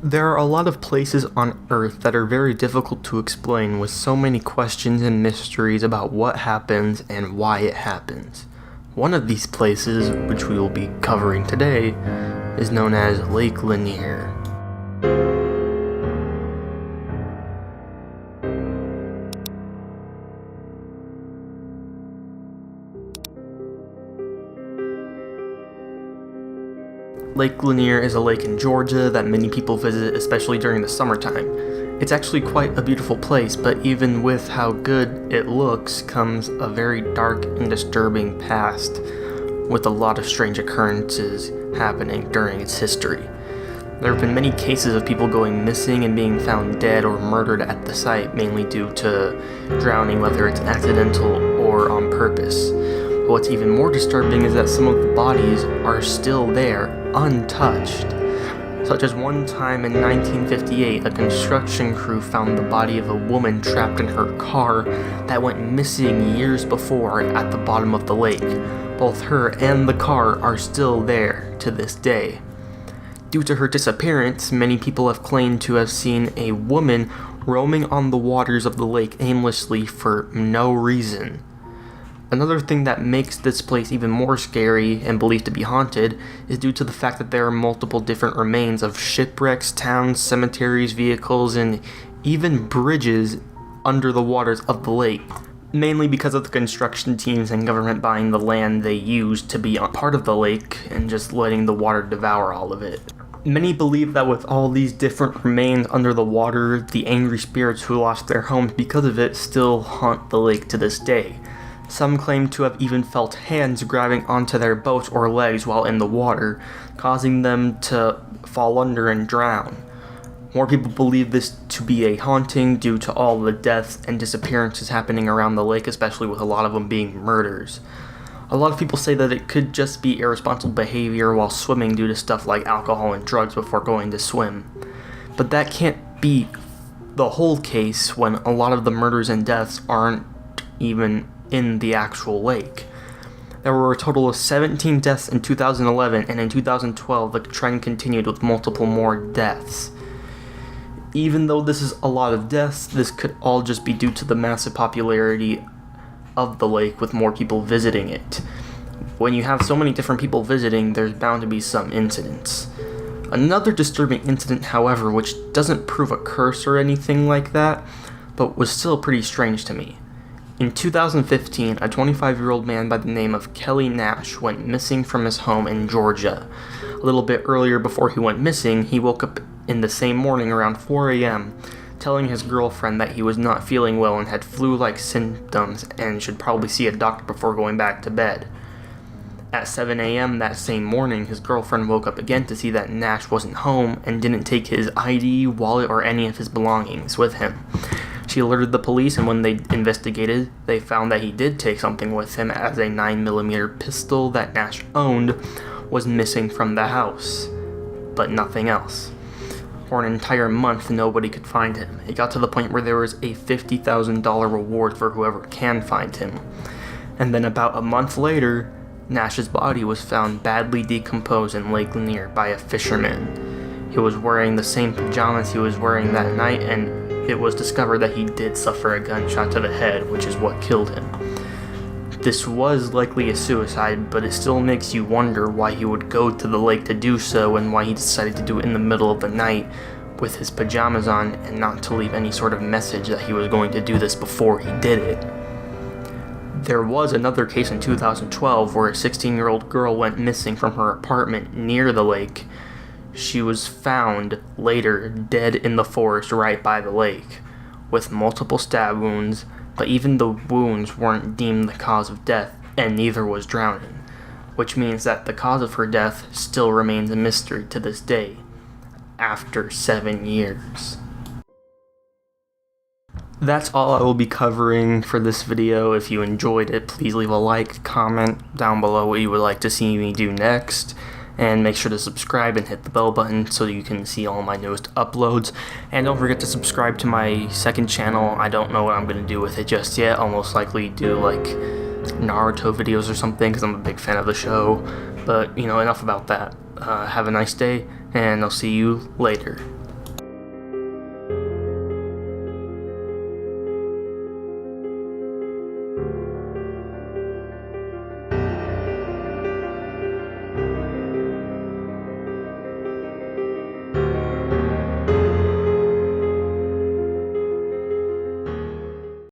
There are a lot of places on Earth that are very difficult to explain, with so many questions and mysteries about what happens and why it happens. One of these places, which we will be covering today, is known as Lake Lanier. Lake Lanier is a lake in Georgia that many people visit, especially during the summertime. It's actually quite a beautiful place, but even with how good it looks comes a very dark and disturbing past, with a lot of strange occurrences happening during its history. There have been many cases of people going missing and being found dead or murdered at the site, mainly due to drowning, whether it's accidental or on purpose. But what's even more disturbing is that some of the bodies are still there, untouched. Such as one time in 1958, a construction crew found the body of a woman trapped in her car that went missing years before at the bottom of the lake. Both her and the car are still there to this day. Due to her disappearance, many people have claimed to have seen a woman roaming on the waters of the lake aimlessly for no reason. Another thing that makes this place even more scary and believed to be haunted is due to the fact that there are multiple different remains of shipwrecks, towns, cemeteries, vehicles, and even bridges under the waters of the lake, mainly because of the construction teams and government buying the land they used to be a part of the lake and just letting the water devour all of it. Many believe that with all these different remains under the water, the angry spirits who lost their homes because of it still haunt the lake to this day. Some claim to have even felt hands grabbing onto their boats or legs while in the water, causing them to fall under and drown. More people believe this to be a haunting due to all the deaths and disappearances happening around the lake, especially with a lot of them being murders. A lot of people say that it could just be irresponsible behavior while swimming due to stuff like alcohol and drugs before going to swim. But that can't be the whole case when a lot of the murders and deaths aren't even in the actual lake. There were a total of 17 deaths in 2011, and in 2012 the trend continued with multiple more deaths. Even though this is a lot of deaths, this could all just be due to the massive popularity of the lake with more people visiting it. When you have so many different people visiting, there's bound to be some incidents. Another disturbing incident, however, which doesn't prove a curse or anything like that, but was still pretty strange to me. In 2015, a 25-year-old man by the name of Kelly Nash went missing from his home in Georgia. A little bit earlier before he went missing, he woke up in the same morning around 4 a.m., telling his girlfriend that he was not feeling well and had flu-like symptoms and should probably see a doctor before going back to bed. At 7 a.m. that same morning, his girlfriend woke up again to see that Nash wasn't home and didn't take his ID, wallet, or any of his belongings with him. She alerted the police, and when they investigated, they found that he did take something with him, as a 9mm pistol that Nash owned was missing from the house, but nothing else. For an entire month, nobody could find him. It got to the point where there was a $50,000 reward for whoever can find him. And then about a month later, Nash's body was found badly decomposed in Lake Lanier by a fisherman. He was wearing the same pajamas he was wearing that night, and it was discovered that he did suffer a gunshot to the head, which is what killed him. This was likely a suicide, but it still makes you wonder why he would go to the lake to do so and why he decided to do it in the middle of the night with his pajamas on and not to leave any sort of message that he was going to do this before he did it. There was another case in 2012 where a 16-year-old girl went missing from her apartment near the lake. She was found later dead in the forest right by the lake, with multiple stab wounds, but even the wounds weren't deemed the cause of death, and neither was drowning, which means that the cause of her death still remains a mystery to this day, after 7 years. That's all I will be covering for this video. If you enjoyed it, please leave a like, comment down below what you would like to see me do next, and make sure to subscribe and hit the bell button so you can see all my newest uploads. And don't forget to subscribe to my second channel. I don't know what I'm going to do with it just yet. I'll most likely do like Naruto videos or something because I'm a big fan of the show. But, enough about that. Have a nice day, and I'll see you later.